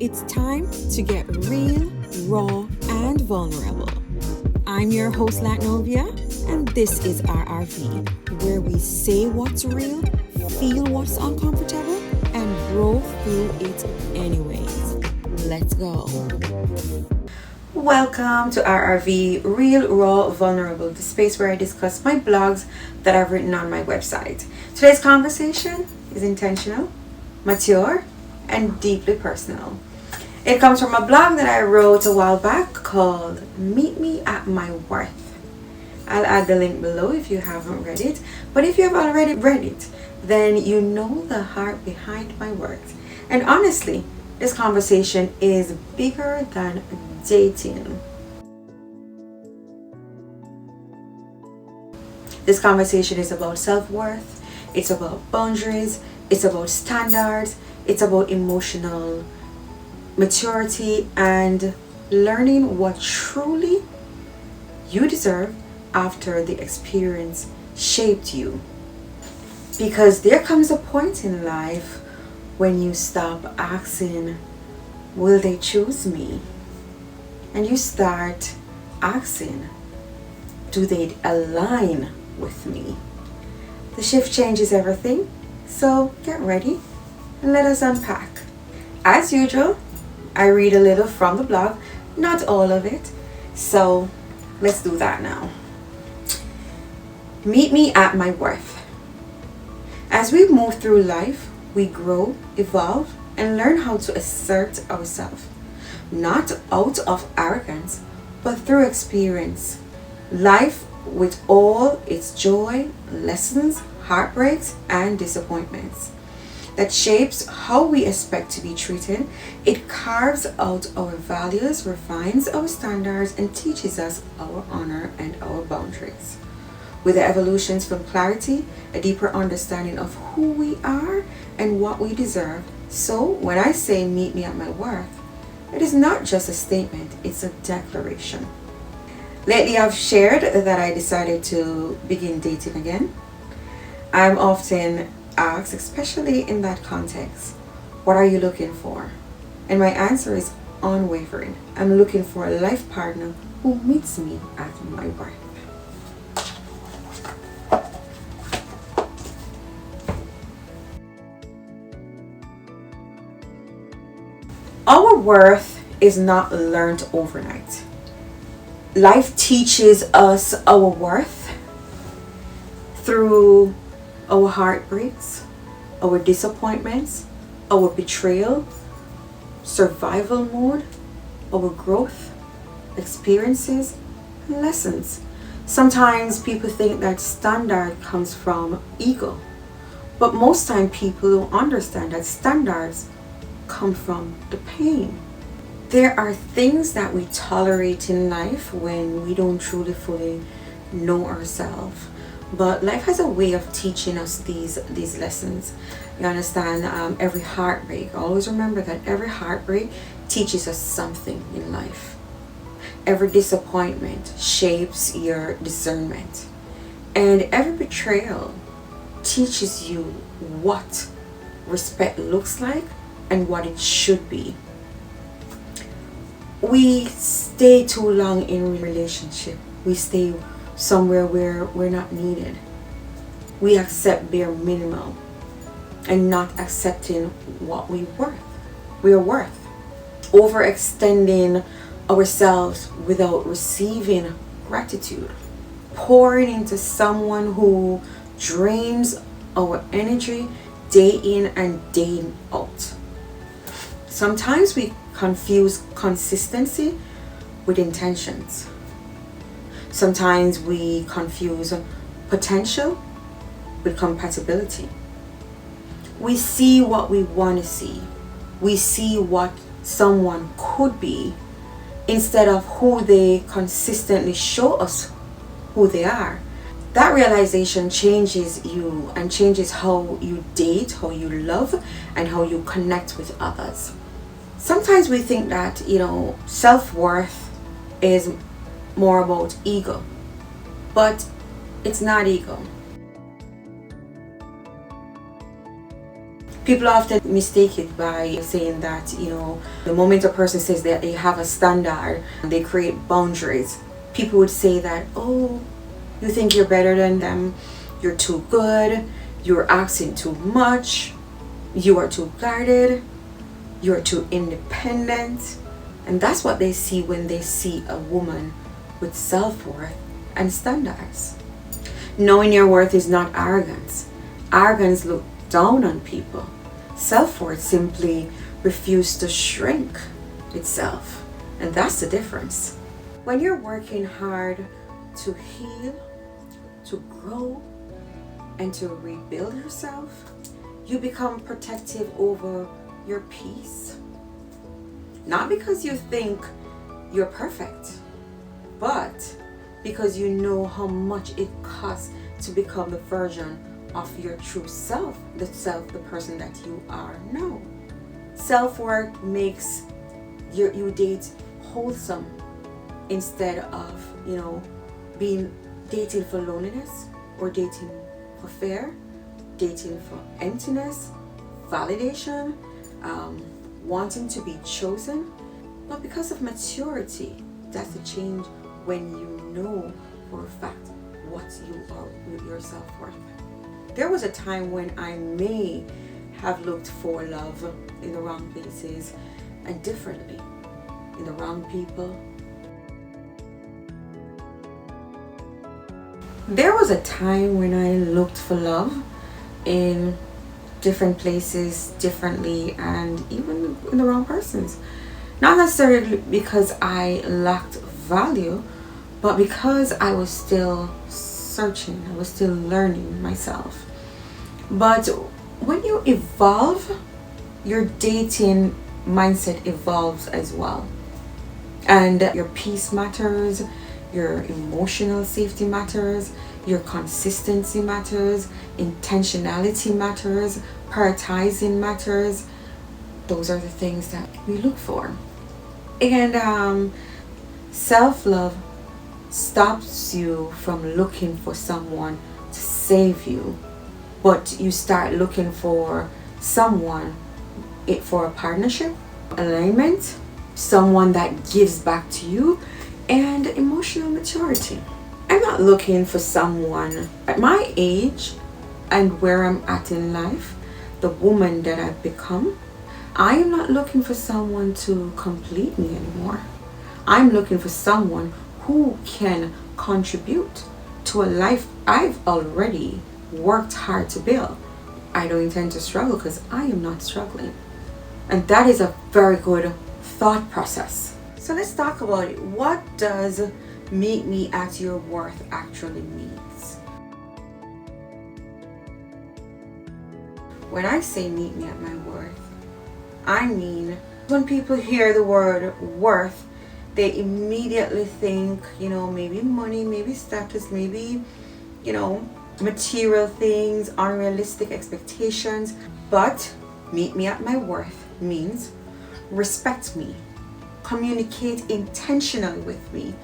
It's time to get real, raw, and vulnerable. I'm your host, Latnovia, and this is RRV, where we say what's real, feel what's uncomfortable, and grow through it anyways. Let's go. Welcome to RRV Real, Raw, Vulnerable, the space where I discuss my blogs that I've written on my website. Today's conversation is intentional, mature, and deeply personal. It comes from a blog that I wrote a while back called Meet Me at My Worth. I'll add the link below if you haven't read it, but if you have already read it, then you know the heart behind my worth. And honestly, this conversation is bigger than dating. This conversation is about self-worth, it's about boundaries, it's about standards, it's about emotional maturity and learning what truly you deserve after the experience shaped you. Because there comes a point in life when you stop asking, will they choose me? And you start asking, do they align with me? The shift changes everything, so get ready and let us unpack. As usual, I read a little from the blog, not all of it, so let's do that now. Meet me at my worth. As we move through life, we grow, evolve, and learn how to assert ourselves, not out of arrogance, but through experience. Life with all its joy, lessons, heartbreaks, and disappointments that shapes how we expect to be treated. It carves out our values, refines our standards, and teaches us our honor and our boundaries. With the evolutions from clarity, a deeper understanding of who we are and what we deserve. So when I say meet me at my worth, it is not just a statement, it's a declaration. Lately I've shared that I decided to begin dating again. I'm often asked, especially in that context, what are you looking for? And my answer is unwavering. I'm looking for a life partner who meets me at my worth. Our worth is not learned overnight. Life teaches us our worth through our heartbreaks, our disappointments, our betrayal, survival mode, our growth, experiences, and lessons. Sometimes people think that standard comes from ego, but most time people don't understand that standards come from the pain. There are things that we tolerate in life when we don't truly fully know ourselves. But life has a way of teaching us these lessons. You understand? Every heartbreak, always remember that every heartbreak teaches us something in life. Every disappointment shapes your discernment. And every betrayal teaches you what respect looks like and what it should be. We stay too long in a relationship. We stay somewhere where we're not needed. We accept bare minimum and not accepting what we are worth. Overextending ourselves without receiving gratitude. Pouring into someone who drains our energy day in and day out. Sometimes we confuse consistency with intentions. Sometimes we confuse potential with compatibility. We see what we want to see. We see what someone could be instead of who they consistently show us who they are. That realization changes you and changes how you date, how you love, and how you connect with others. Sometimes we think that, self-worth is more about ego, but it's not ego. People often mistake it by saying that, the moment a person says that they have a standard, they create boundaries. People would say that, oh, you think you're better than them, you're too good, you're asking too much, you are too guarded, you're too independent. And that's what they see when they see a woman with self-worth and standards. Knowing your worth is not arrogance. Arrogance looks down on people. Self-worth simply refuses to shrink itself. And that's the difference. When you're working hard to heal, to grow, and to rebuild yourself, you become protective over your peace. Not because you think you're perfect, but because you know how much it costs to become the version of your true self, the person that you are now. Self-worth makes you date wholesome instead of, being dating for loneliness or dating for fear, dating for emptiness, validation, wanting to be chosen. But because of maturity, that's a change when you know for a fact what you are with your self-worth. There was a time when I may have looked for love in the wrong places and differently, in the wrong people. There was a time when I looked for love in different places differently and even in the wrong persons. Not necessarily because I lacked value, but because I was still searching, I was still learning myself. But when you evolve, your dating mindset evolves as well. And your peace matters, your emotional safety matters, your consistency matters, intentionality matters, prioritizing matters. Those are the things that we look for. And self-love stops you from looking for someone to save you, but you start looking for someone for a partnership, alignment, someone that gives back to you, and emotional maturity. I'm not looking for someone at my age and where I'm at in life, the woman that I've become. I am not looking for someone to complete me anymore. I'm looking for someone who can contribute to a life I've already worked hard to build. I don't intend to struggle because I am not struggling. And that is a very good thought process. So let's talk about it. What does meet me at your worth actually means? When I say meet me at my worth, I mean when people hear the word worth, they immediately think, maybe money, maybe status, maybe, material things, unrealistic expectations. But meet me at my worth means respect me, communicate intentionally with me,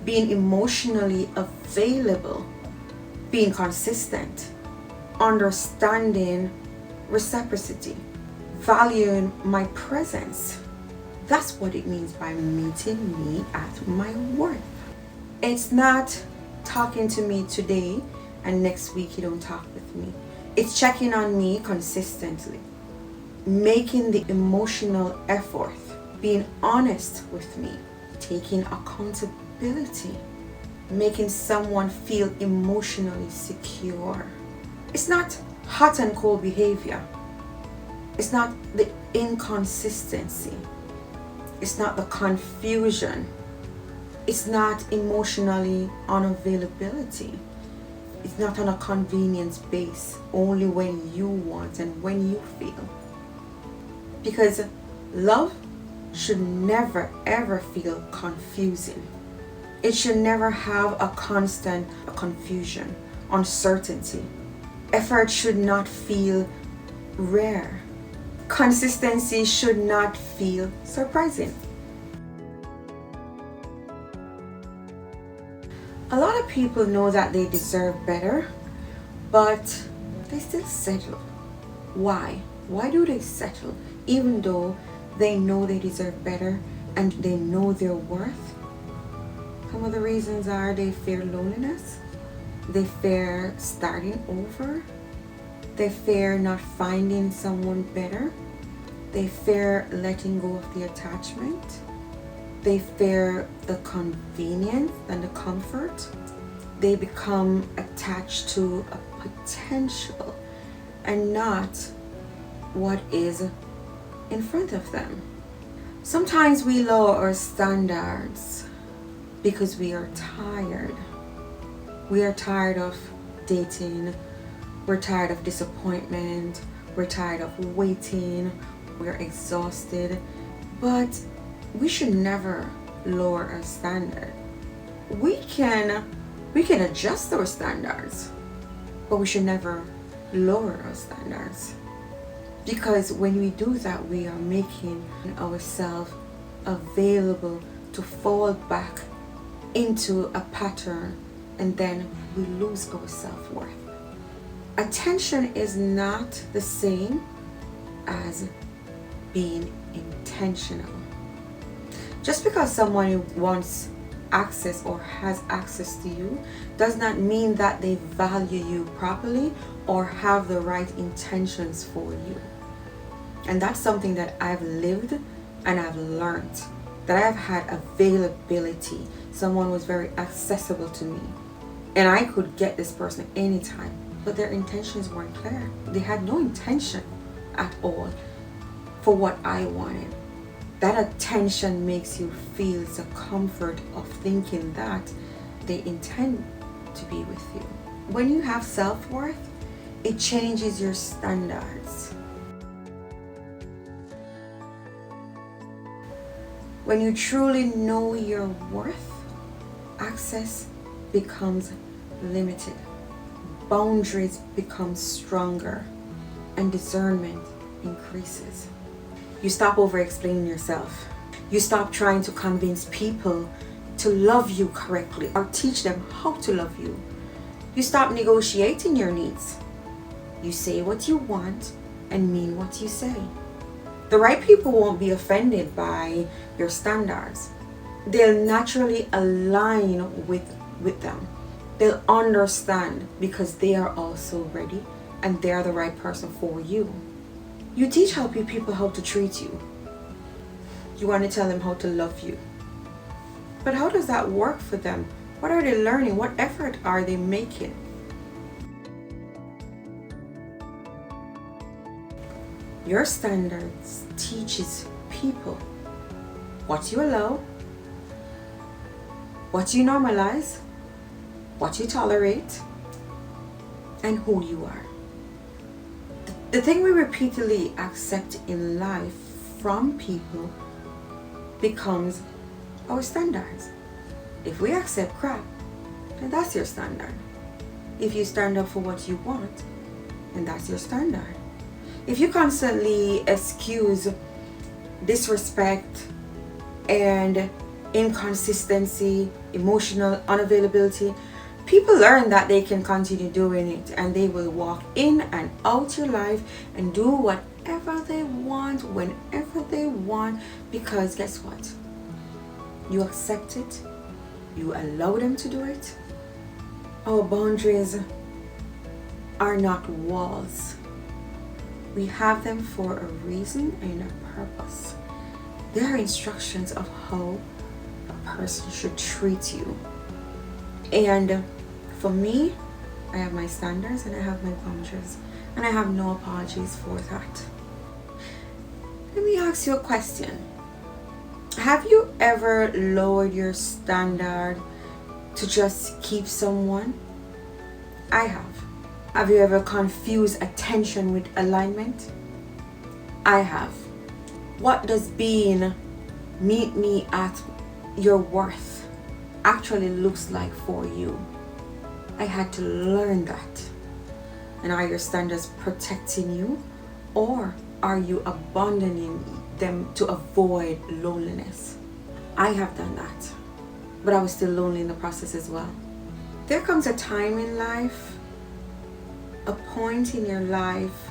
being emotionally available, being consistent, understanding reciprocity, valuing my presence. That's what it means by meeting me at my worth. It's not talking to me today and next week you don't talk with me. It's checking on me consistently, making the emotional effort, being honest with me, taking accountability, making someone feel emotionally secure. It's not hot and cold behavior. It's not the inconsistency. It's not the confusion. It's not emotionally unavailability. It's not on a convenience base, only when you want and when you feel. Because love should never ever feel confusing. It should never have a constant confusion, uncertainty. Effort should not feel rare. Consistency should not feel surprising. A lot of people know that they deserve better, but they still settle. Why? Why do they settle even though they know they deserve better and they know their worth? Some of the reasons are they fear loneliness, they fear starting over, they fear not finding someone better, they fear letting go of the attachment, they fear the convenience and the comfort, they become attached to a potential and not what is in front of them. Sometimes we lower our standards because we are tired. We are tired of dating, we're tired of disappointment, we're tired of waiting, we're exhausted, but we should never lower our standard. We can adjust our standards, but we should never lower our standards. Because when we do that, we are making ourselves available to fall back into a pattern, and then we lose our self-worth. Attention is not the same as being intentional. Just because someone wants access or has access to you does not mean that they value you properly or have the right intentions for you. And that's something that I've lived and I've learned, that I've had availability. Someone was very accessible to me and I could get this person anytime, but their intentions weren't clear. They had no intention at all for what I wanted. That attention makes you feel the comfort of thinking that they intend to be with you. When you have self-worth, it changes your standards. When you truly know your worth, access becomes limited, boundaries become stronger, and discernment increases. You stop over-explaining yourself. You stop trying to convince people to love you correctly or teach them how to love you. You stop negotiating your needs. You say what you want and mean what you say. The right people won't be offended by your standards. They'll naturally align with them. They'll understand because they are also ready and they're the right person for you. You teach people how to treat you. You want to tell them how to love you. But how does that work for them? What are they learning? What effort are they making? Your standards teaches people what you allow, what you normalize, what you tolerate, and who you are. The thing we repeatedly accept in life from people becomes our standards. If we accept crap, then that's your standard. If you stand up for what you want, then that's your standard. If you constantly excuse disrespect and inconsistency, emotional unavailability, people learn that they can continue doing it and they will walk in and out your life and do whatever they want, whenever they want, because guess what? You accept it, you allow them to do it. Our boundaries are not walls. We have them for a reason and a purpose. They are instructions of how a person should treat you. And for me, I have my standards and I have my boundaries, and I have no apologies for that. Let me ask you a question. Have you ever lowered your standard to just keep someone? I have. Have you ever confused attention with alignment? I have. What does being meet me at your worth actually looks like for you? I had to learn that. And are your standards protecting you, or are you abandoning them to avoid loneliness? I have done that, but I was still lonely in the process as well. There comes a time in life, a point in your life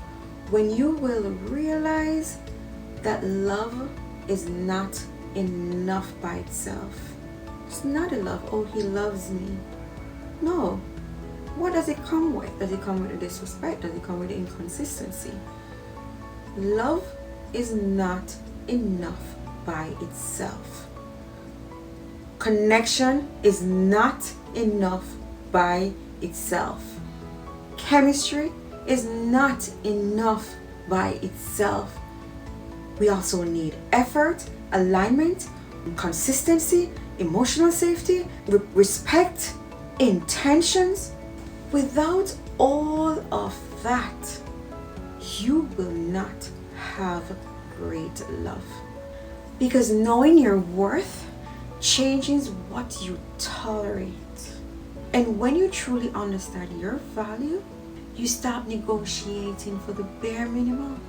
when you will realize that love is not enough by itself. It's not a love, oh, he loves me. No. What does it come with? Does it come with the disrespect? Does it come with the inconsistency? Love is not enough by itself. Connection is not enough by itself. Chemistry is not enough by itself. We also need effort, alignment, consistency, emotional safety, respect, intentions. Without all of that, you will not have great love. Because knowing your worth changes what you tolerate. And when you truly understand your value, you stop negotiating for the bare minimum.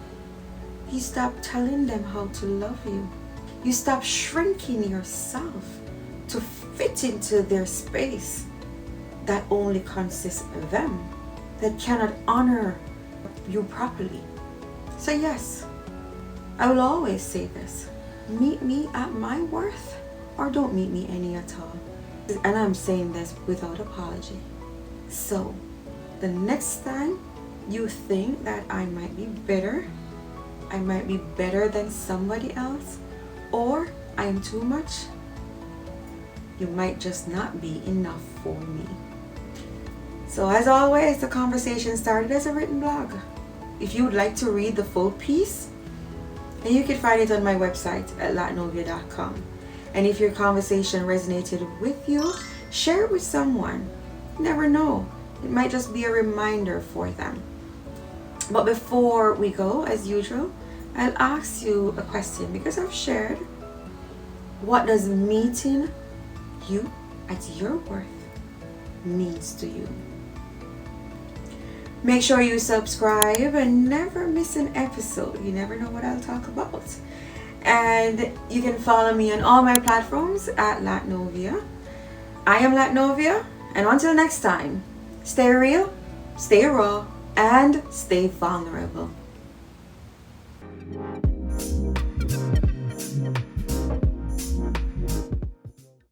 You stop telling them how to love you. You stop shrinking yourself to fit into their space that only consists of them, that cannot honor you properly. So yes, I will always say this: meet me at my worth, or don't meet me any at all. And I'm saying this without apology. So the next time you think that I might be better, I might be better than somebody else, or I am too much, you might just not be enough for me. So as always, the conversation started as a written blog. If you would like to read the full piece, then you can find it on my website at latnovia.com. And if your conversation resonated with you, share it with someone. You never know, it might just be a reminder for them. But before we go, as usual, I'll ask you a question, because I've shared. What does meeting you at your worth means to you? Make sure you subscribe and never miss an episode. You never know what I'll talk about. And you can follow me on all my platforms at Latnovia. I am Latnovia, and until next time, stay real, stay raw, and stay vulnerable.